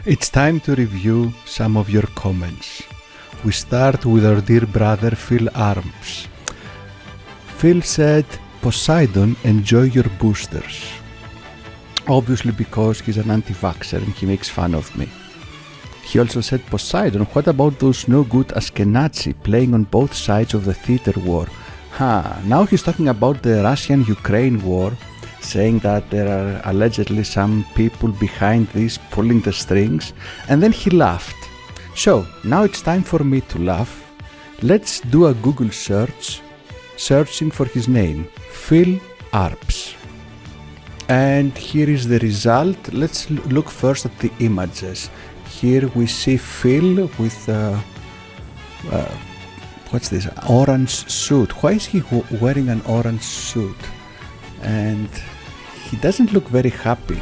It's time to review some of your comments. We start with our dear brother Phil Arms. Phil said, Poseidon, enjoy your boosters. Obviously because he's an anti-vaxxer and he makes fun of me. He also said, Poseidon, what about those no good Ashkenazi playing on both sides of the theater war? Now he's talking about the Russian-Ukraine war, saying that there are allegedly some people behind this pulling the strings, and then he laughed. So, now it's time for me to laugh. Let's do a Google search, searching for his name, Phil Arps. And here is the result. Let's look first at the images. Here we see Phil with, what's this, orange suit. Why is he wearing an orange suit? And he doesn't look very happy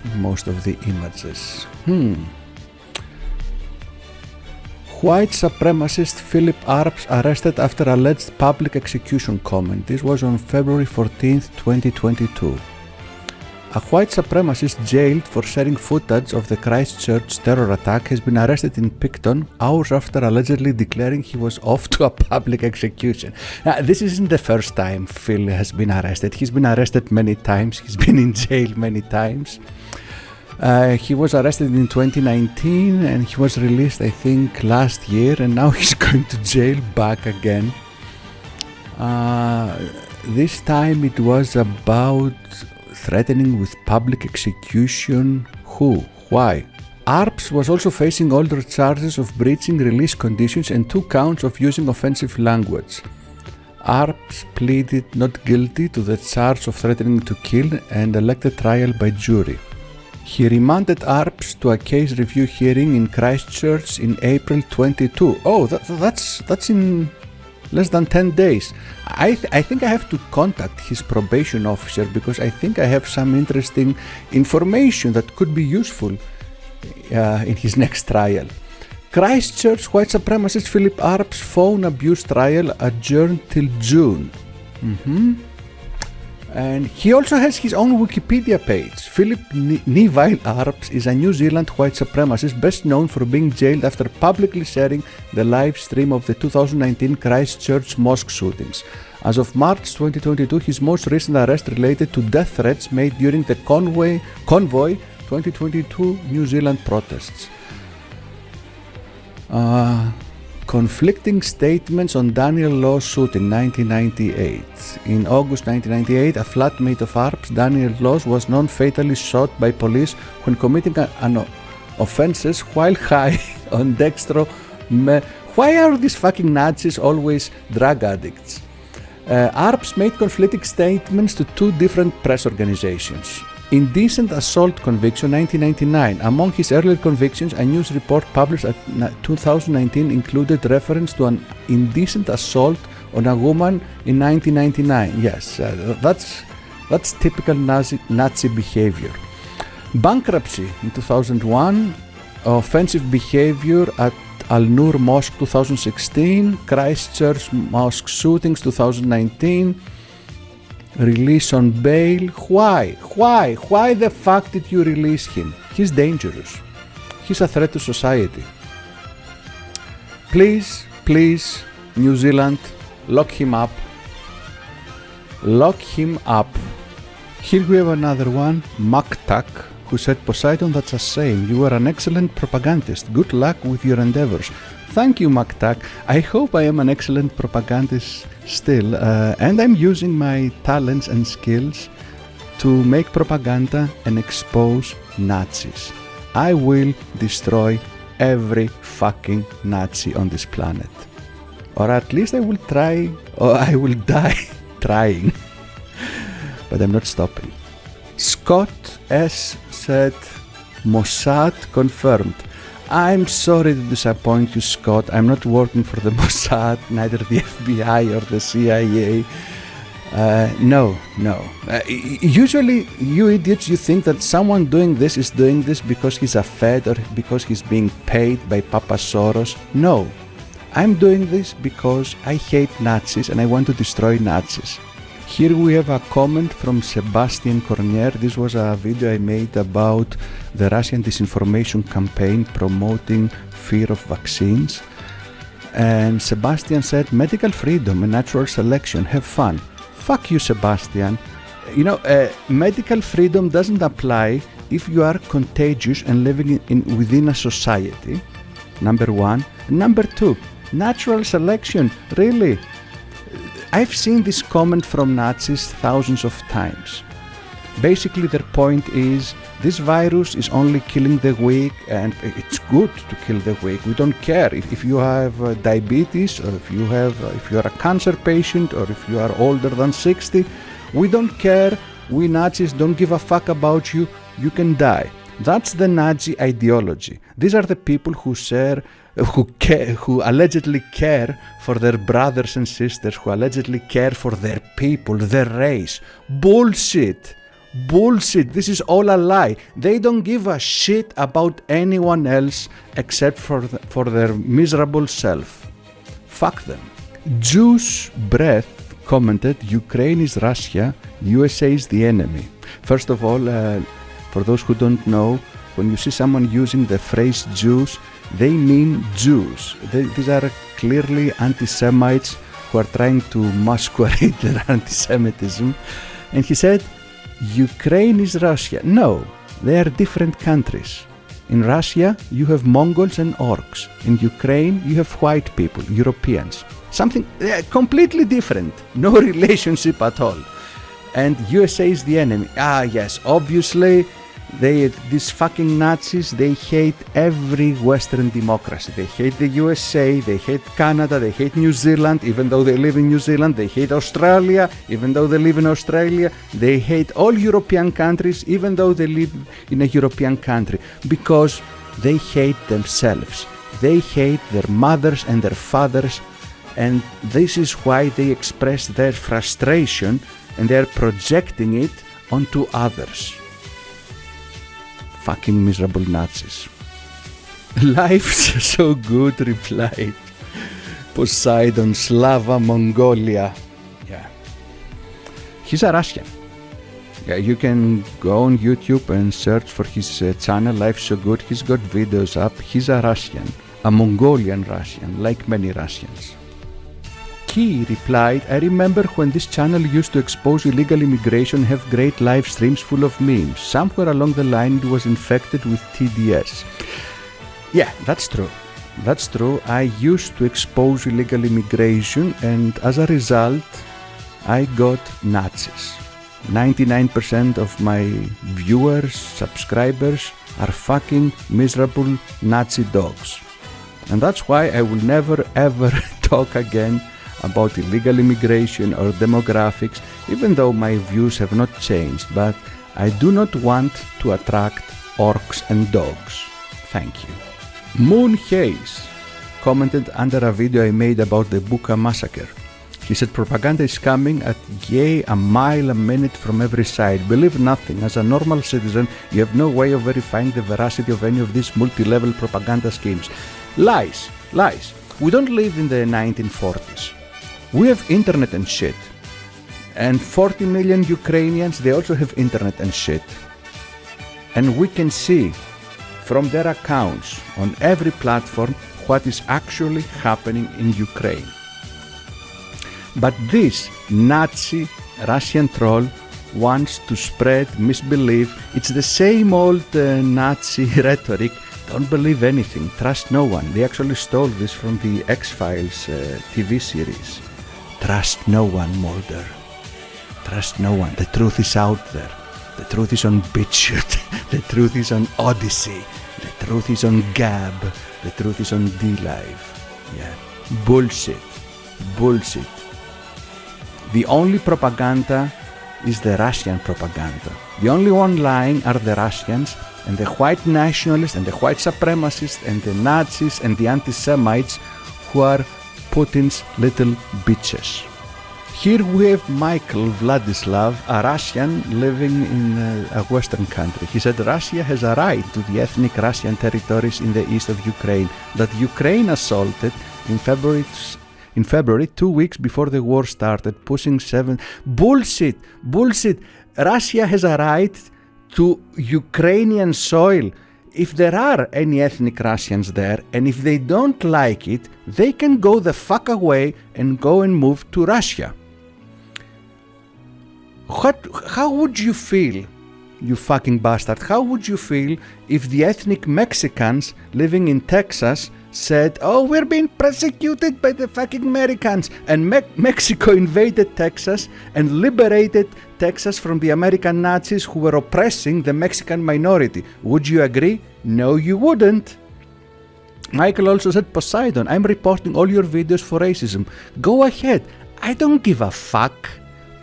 in most of the images. White supremacist Philip Arps arrested after alleged public execution comment. This was on February 14th, 2022. A white supremacist jailed for sharing footage of the Christchurch terror attack has been arrested in Picton hours after allegedly declaring he was off to a public execution. Now, this isn't the first time Phil has been arrested. He's been arrested many times. He's been in jail many times. He was arrested in 2019 and he was released, I think, last year, and now he's going to jail back again. This time it was about threatening with public execution. Who? Why? Arps was also facing older charges of breaching release conditions and 2 counts of using offensive language. Arps pleaded not guilty to the charge of threatening to kill and elected trial by jury. He remanded Arps to a case review hearing in Christchurch in April 22. Oh, that's in less than 10 days. I think I have to contact his probation officer because I think I have some interesting information that could be useful in his next trial. Christchurch white supremacist Philip Arps phone abuse trial adjourned till June. And he also has his own Wikipedia page. Philip Neville Arps is a New Zealand white supremacist best known for being jailed after publicly sharing the live stream of the 2019 Christchurch mosque shootings. As of March 2022, his most recent arrest related to death threats made during the Convoy 2022 New Zealand protests. Conflicting statements on Daniel Law's shooting, 1998. In August 1998, a flatmate of Arps, Daniel Law, was non-fatally shot by police when committing an offences while high on dextro. Why are these fucking Nazis always drug addicts? Arps made conflicting statements to 2 different press organizations. Indecent assault conviction, 1999. Among his earlier convictions, a news report published in 2019 included reference to an indecent assault on a woman in 1999. Yes, that's typical Nazi behavior. Bankruptcy in 2001. Offensive behavior at Al-Nur Mosque 2016. Christchurch Mosque shootings 2019. Release on bail. Why? Why the fuck did you release him? He's dangerous. He's a threat to society. Please, New Zealand, lock him up. Lock him up. Here we have another one, Maktak, who said, Poseidon, that's a shame. You are an excellent propagandist. Good luck with your endeavors. Thank you, Maktak. I hope I am an excellent propagandist still, and I'm using my talents and skills to make propaganda and expose Nazis. I will destroy every fucking Nazi on this planet. Or at least I will try, or I will die trying. But I'm not stopping. Scott S. said, Mossad confirmed. I'm sorry to disappoint you, Scott. I'm not working for the Mossad, neither the FBI or the CIA. No. Usually, you idiots, you think that someone doing this is doing this because he's a Fed or because he's being paid by Papa Soros. No. I'm doing this because I hate Nazis and I want to destroy Nazis. Here we have a comment from Sebastian Cornier. This was a video I made about the Russian disinformation campaign promoting fear of vaccines. And Sebastian said, medical freedom and natural selection, have fun. Fuck you, Sebastian. You know, medical freedom doesn't apply if you are contagious and living within a society, number one. Number two, natural selection, really? I've seen this comment from Nazis thousands of times. Basically, their point is, this virus is only killing the weak, and it's good to kill the weak. We don't care if you have diabetes, or if you are a cancer patient, or if you are older than 60. We don't care. We Nazis don't give a fuck about you. You can die. That's the Nazi ideology. These are the people who allegedly care for their brothers and sisters, who allegedly care for their people, their race. Bullshit. Bullshit. This is all a lie. They don't give a shit about anyone else except for their miserable self. Fuck them. Juice Breath commented, Ukraine is Russia, USA is the enemy. First of all, for those who don't know, when you see someone using the phrase Jews, they mean Jews. These are clearly anti-Semites who are trying to masquerade their anti-Semitism. And he said, Ukraine is Russia. No, they are different countries. In Russia, you have Mongols and Orcs. In Ukraine, you have white people, Europeans. Something completely different. No relationship at all. And USA is the enemy. Ah, yes, obviously, these fucking Nazis, they hate every Western democracy. They hate the USA, they hate Canada, they hate New Zealand, even though they live in New Zealand. They hate Australia, even though they live in Australia. They hate all European countries, even though they live in a European country, because they hate themselves. They hate their mothers and their fathers, and this is why they express their frustration, and they're projecting it onto others. Fucking miserable Nazis. Life's so good, replied Poseidon, Slava, Mongolia. Yeah. He's a Russian. Yeah, you can go on YouTube and search for his channel, Life's So Good. He's got videos up. He's a Russian, a Mongolian Russian, like many Russians. He replied, I remember when this channel used to expose illegal immigration and have great live streams full of memes. Somewhere along the line it was infected with TDS. Yeah, that's true. That's true. I used to expose illegal immigration, and as a result, I got Nazis. 99% of my viewers, subscribers are fucking miserable Nazi dogs. And that's why I will never ever talk again about illegal immigration or demographics, even though my views have not changed, but I do not want to attract orcs and dogs. Thank you. Moon Hayes commented under a video I made about the Bucha massacre. He said, propaganda is coming at a mile a minute from every side. Believe nothing. As a normal citizen, you have no way of verifying the veracity of any of these multi-level propaganda schemes. Lies. Lies. We don't live in the 1940s. We have internet and shit. And 40 million Ukrainians, they also have internet and shit. And we can see from their accounts on every platform what is actually happening in Ukraine. But this Nazi Russian troll wants to spread misbelief. It's the same old Nazi rhetoric. Don't believe anything, trust no one. They actually stole this from the X-Files TV series. Trust no one, Mulder. Trust no one. The truth is out there. The truth is on BitChute. The truth is on Odyssey. The truth is on Gab. The truth is on DLive. Yeah. Bullshit. Bullshit. The only propaganda is the Russian propaganda. The only one lying are the Russians, and the white nationalists and the white supremacists and the Nazis and the anti-Semites who are Putin's little bitches. Here we have Michael Vladislav, a Russian living in a Western country. He said Russia has a right to the ethnic Russian territories in the east of Ukraine that Ukraine assaulted in February in February, 2 weeks before the war started, pushing 7... Bullshit! Bullshit! Russia has a right to Ukrainian soil. If there are any ethnic Russians there, and if they don't like it, they can go the fuck away and go and move to Russia. How would you feel, you fucking bastard? How would you feel if the ethnic Mexicans living in Texas said, oh, we're being persecuted by the fucking Americans, and Mexico invaded Texas and liberated Texas from the American Nazis who were oppressing the Mexican minority? Would you agree? No, you wouldn't. Michael also said, Poseidon, I'm reporting all your videos for racism. Go ahead. I don't give a fuck.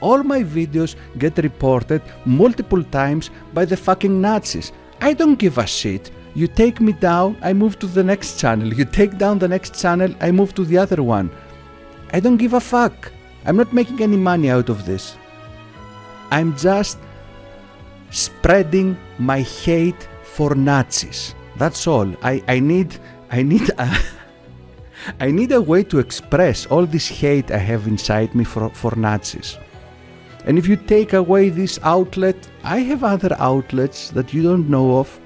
All my videos get reported multiple times by the fucking Nazis. I don't give a shit. You take me down, I move to the next channel. You take down the next channel, I move to the other one. I don't give a fuck. I'm not making any money out of this. I'm just spreading my hate for Nazis. That's all. I need a way to express all this hate I have inside me for Nazis. And if you take away this outlet, I have other outlets that you don't know of.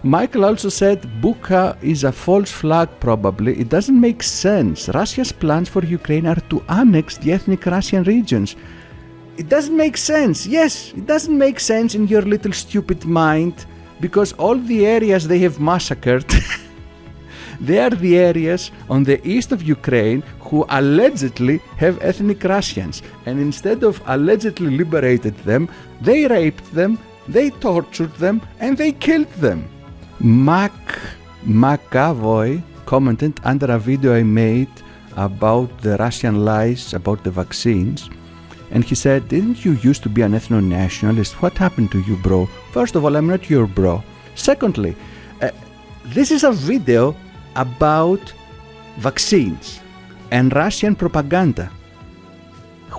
Michael also said, Bucha is a false flag probably. It doesn't make sense. Russia's plans for Ukraine are to annex the ethnic Russian regions. It doesn't make sense. Yes, it doesn't make sense in your little stupid mind, because all the areas they have massacred, they are the areas on the east of Ukraine who allegedly have ethnic Russians. And instead of allegedly liberated them, they raped them, they tortured them, and they killed them. McAvoy commented under a video I made about the Russian lies about the vaccines. And he said, didn't you used to be an ethno-nationalist? What happened to you, bro? First of all, I'm not your bro. Secondly, this is a video about vaccines and Russian propaganda.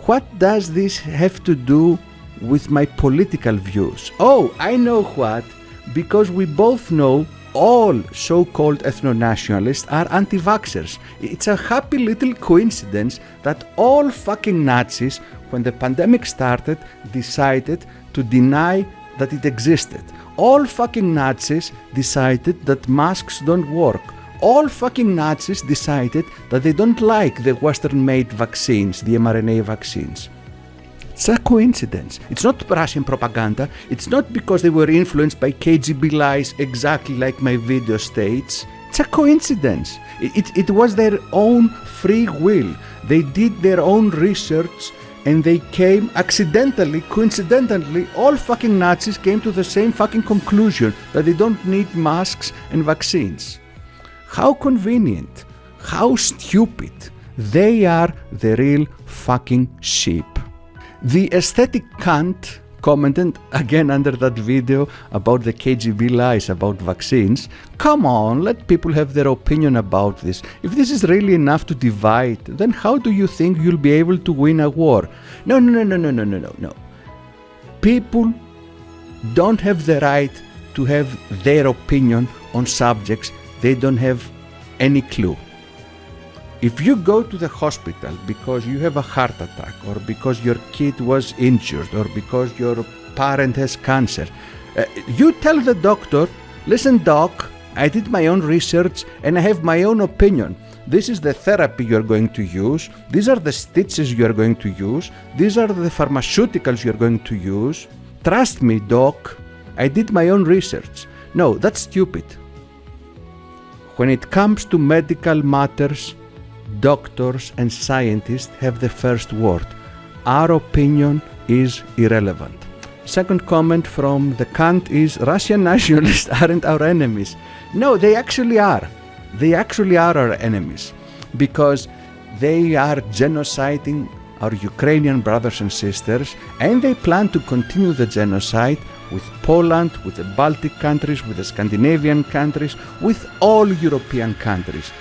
What does this have to do with my political views? Oh, I know what. Because we both know all so-called ethno-nationalists are anti-vaxxers. It's a happy little coincidence that all fucking Nazis, when the pandemic started, decided to deny that it existed. All fucking Nazis decided that masks don't work. All fucking Nazis decided that they don't like the Western-made vaccines, the mRNA vaccines. It's a coincidence. It's not Russian propaganda. It's not because they were influenced by KGB lies exactly like my video states. It's a coincidence. It was their own free will. They did their own research and they came accidentally, coincidentally, all fucking Nazis came to the same fucking conclusion that they don't need masks and vaccines. How convenient. How stupid. They are the real fucking sheep. The aesthetic cunt commented again under that video about the KGB lies about vaccines. Come on, let people have their opinion about this. If this is really enough to divide, then how do you think you'll be able to win a war? No. People don't have the right to have their opinion on subjects they don't have any clue. If you go to the hospital because you have a heart attack or because your kid was injured or because your parent has cancer, you tell the doctor, listen doc, I did my own research and I have my own opinion. This is the therapy you're going to use. These are the stitches you're going to use. These are the pharmaceuticals you're going to use. Trust me, doc, I did my own research. No, that's stupid. When it comes to medical matters, doctors and scientists have the first word. Our opinion is irrelevant. Second comment from the cunt is Russian nationalists aren't our enemies. No, they actually are. They actually are our enemies because they are genociding our Ukrainian brothers and sisters, and they plan to continue the genocide with Poland, with the Baltic countries, with the Scandinavian countries, with all European countries.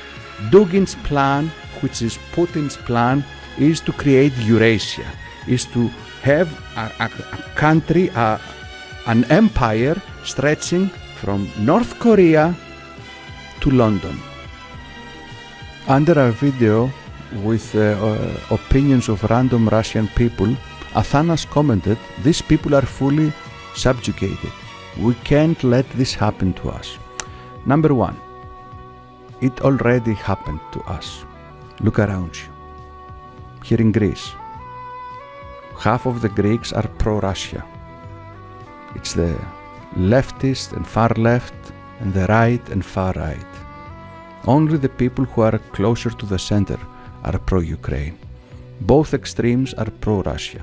Dugin's plan, which is Putin's plan, is to create Eurasia, is to have a country, an empire stretching from North Korea to London. Under our video with opinions of random Russian people, Athanas commented, "These people are fully subjugated. We can't let this happen to us." Number one, it already happened to us. Look around you. Here in Greece, half of the Greeks are pro-Russia. It's the leftist and far left, and the right and far right. Only the people who are closer to the center are pro-Ukraine. Both extremes are pro-Russia.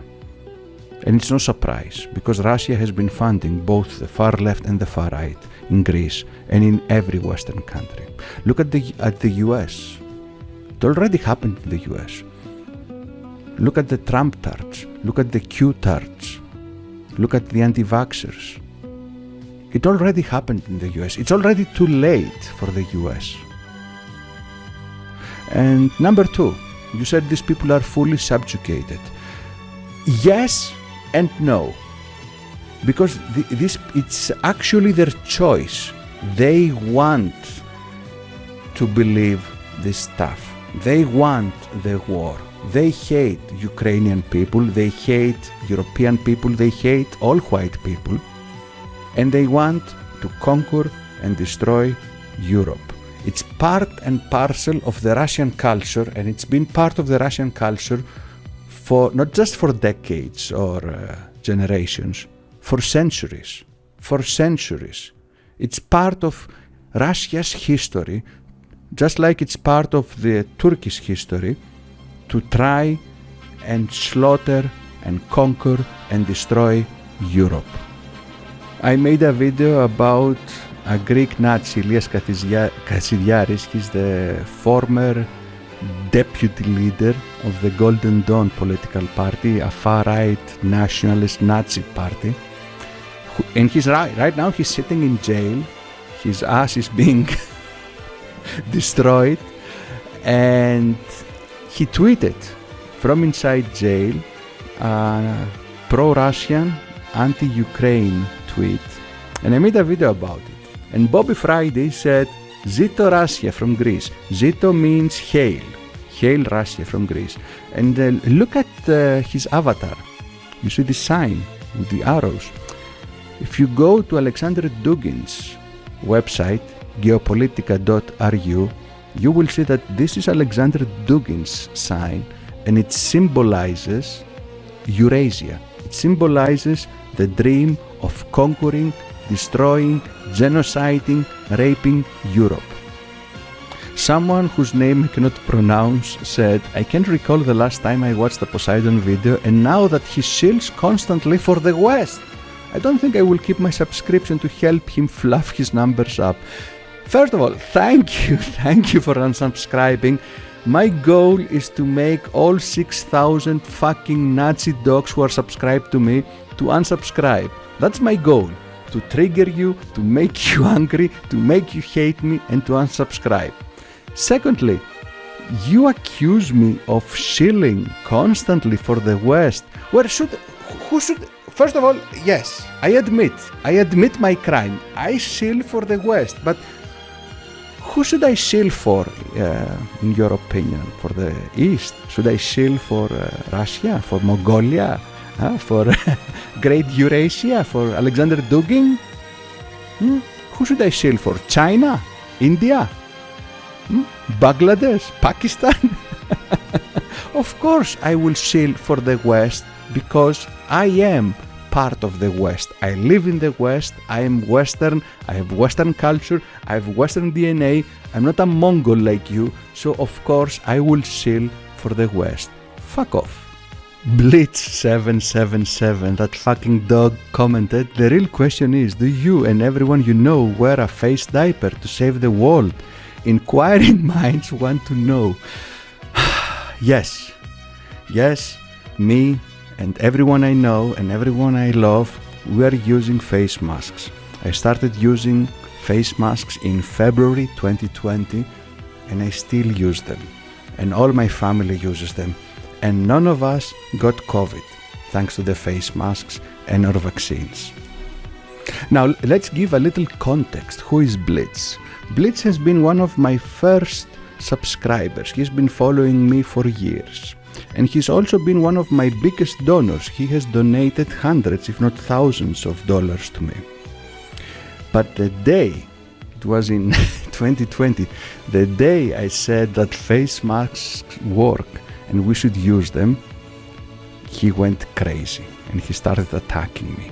And it's no surprise, because Russia has been funding both the far left and the far right in Greece and in every Western country. Look at the US. It already happened in the US. Look at the Trump tards. Look at the Q tards. Look at the anti-vaxxers. It already happened in the US. It's already too late for the US. And number two, you said these people are fully subjugated. Yes and no. Because it's actually their choice. They want to believe this stuff. They want the war. They hate Ukrainian people. They hate European people. They hate all white people. And they want to conquer and destroy Europe. It's part and parcel of the Russian culture, and it's been part of the Russian culture for not just for decades or generations, for centuries. For centuries. It's part of Russia's history, just like it's part of the Turkish history, to try and slaughter and conquer and destroy Europe. I made a video about a Greek Nazi, Ilias Kassidiaris. He's the former deputy leader of the Golden Dawn political party, a far-right nationalist Nazi party. And he's right now he's sitting in jail. His ass is being destroyed. And he tweeted from inside jail a pro-Russian, anti-Ukraine tweet. And I made a video about it. And Bobby Friday said, "Zito Russia from Greece." Zito means hail. Hail Russia from Greece. And look at his avatar. You see the sign with the arrows. If you go to Alexander Dugin's website, geopolitica.ru, you will see that this is Alexander Dugin's sign, and it symbolizes Eurasia. It symbolizes the dream of conquering, destroying, genociding, raping Europe. Someone whose name I cannot pronounce said, "I can't recall the last time I watched the Poseidon video, and now that he shills constantly for the West, I don't think I will keep my subscription to help him fluff his numbers up." First of all, thank you for unsubscribing. My goal is to make all 6,000 fucking Nazi dogs who are subscribed to me to unsubscribe. That's my goal. To trigger you, to make you angry, to make you hate me, and to unsubscribe. Secondly, you accuse me of shilling constantly for the West. Who should? First of all, yes, I admit my crime. I shill for the West, but who should I shill for, in your opinion? For the East? Should I shill for Russia, for Mongolia, for Great Eurasia, for Alexander Dugin? Who should I shill for? China? India? Bangladesh? Pakistan? Of course I will shill for the West, because I am part of the West. I live in the West. I am Western. I have Western culture. I have Western DNA. I'm not a Mongol like you. So of course I will shill for the West. Fuck off. Blitz777, that fucking dog, commented, "The real question is, do you and everyone you know wear a face diaper to save the world? Inquiring minds want to know." Yes, me and everyone I know and everyone I love, we are using face masks. I started using face masks in February 2020, and I still use them. And all my family uses them. And none of us got COVID, thanks to the face masks and our vaccines. Now, let's give a little context. Who is Blitz? Blitz has been one of my first subscribers. He's been following me for years. And he's also been one of my biggest donors. He has donated hundreds, if not thousands of dollars to me. But the day, it was in 2020, the day I said that face masks work and we should use them, he went crazy and he started attacking me.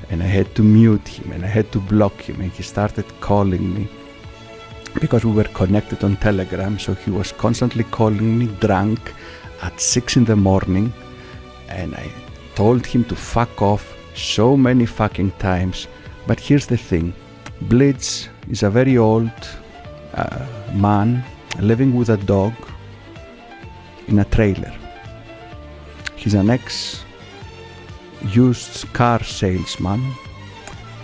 And I had to mute him and I had to block him, and he started calling me because we were connected on Telegram, so he was constantly calling me drunk at 6 in the morning, and I told him to fuck off so many fucking times. But here's the thing, Blitz is a very old man living with a dog in a trailer. He's an ex-used car salesman.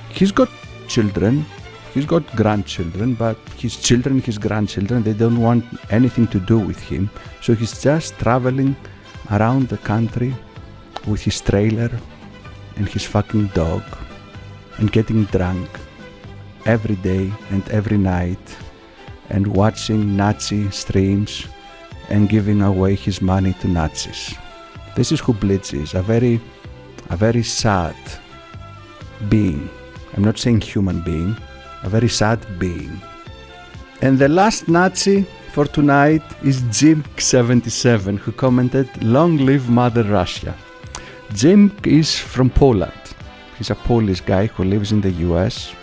He's got children, he's got grandchildren, but his children, his grandchildren, they don't want anything to do with him. So he's just traveling around the country with his trailer and his fucking dog and getting drunk every day and every night and watching Nazi streams and giving away his money to Nazis. This is who Blitz is, a very sad being. I'm not saying human being, a very sad being. And the last Nazi for tonight is Jim77, who commented, "Long live Mother Russia." Jim is from Poland. He's a Polish guy who lives in the US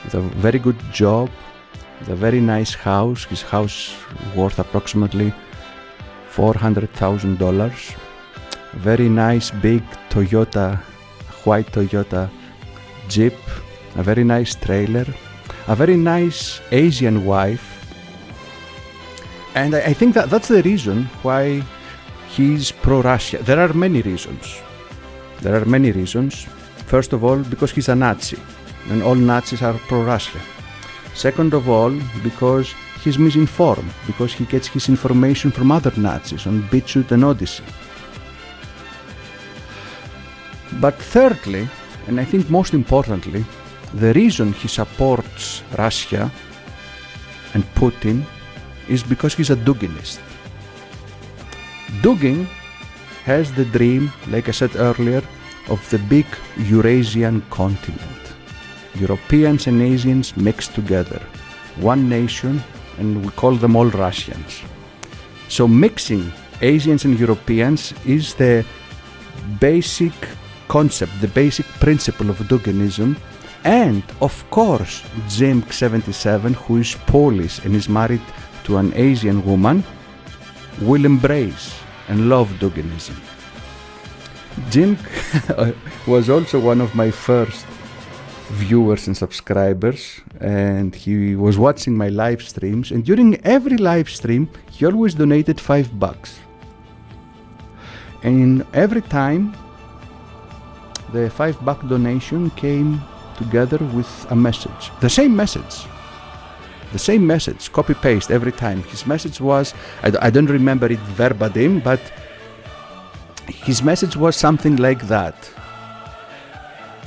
with a very good job, with a very nice house. His house worth approximately $400,000. Very nice big white Toyota Jeep, a very nice trailer, a very nice Asian wife. And I think that's the reason why he's pro-Russia. There are many reasons. First of all, because he's a Nazi, and all Nazis are pro-Russia. Second of all, because he's misinformed, because he gets his information from other Nazis on BitChute and Odyssey. But thirdly, and I think most importantly, the reason he supports Russia and Putin is because he's a Duginist. Dugin has the dream, like I said earlier, of the big Eurasian continent. Europeans and Asians mixed together. One nation, and we call them all Russians. So mixing Asians and Europeans is the basic concept, the basic principle of Duginism. And of course, Jim77, who is Polish and is married to an Asian woman, will embrace and love Duginism. Jim was also one of my first viewers and subscribers, and he was watching my live streams, and during every live stream he always donated $5. And every time the $5 donation came together with a message, the same message, copy paste every time. His message was, I don't remember it verbatim, but his message was something like that: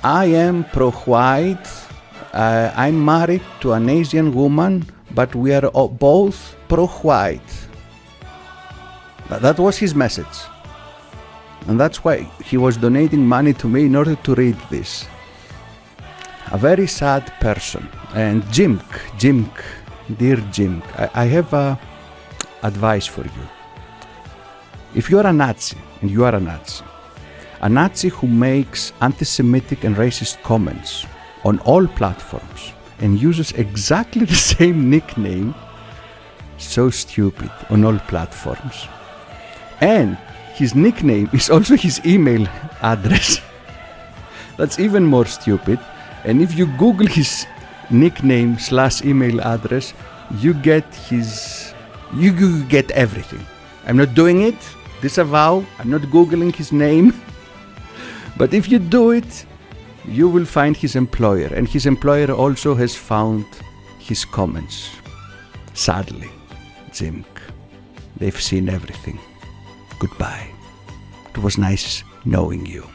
I am pro-white, I'm married to an Asian woman, but we are both pro-white. That was his message. And that's why he was donating money to me in order to read this. A very sad person. And Jim, dear Jim, I have advice for you. If you're a Nazi, and you are a Nazi who makes anti-Semitic and racist comments on all platforms and uses exactly the same nickname, so stupid, on all platforms. And his nickname is also his email address. That's even more stupid. And if you Google his nickname / email address, you get everything. I'm not doing it, disavow, I'm not Googling his name. But if you do it, you will find his employer, and his employer also has found his comments. Sadly, Jim, they've seen everything. Goodbye. It was nice knowing you.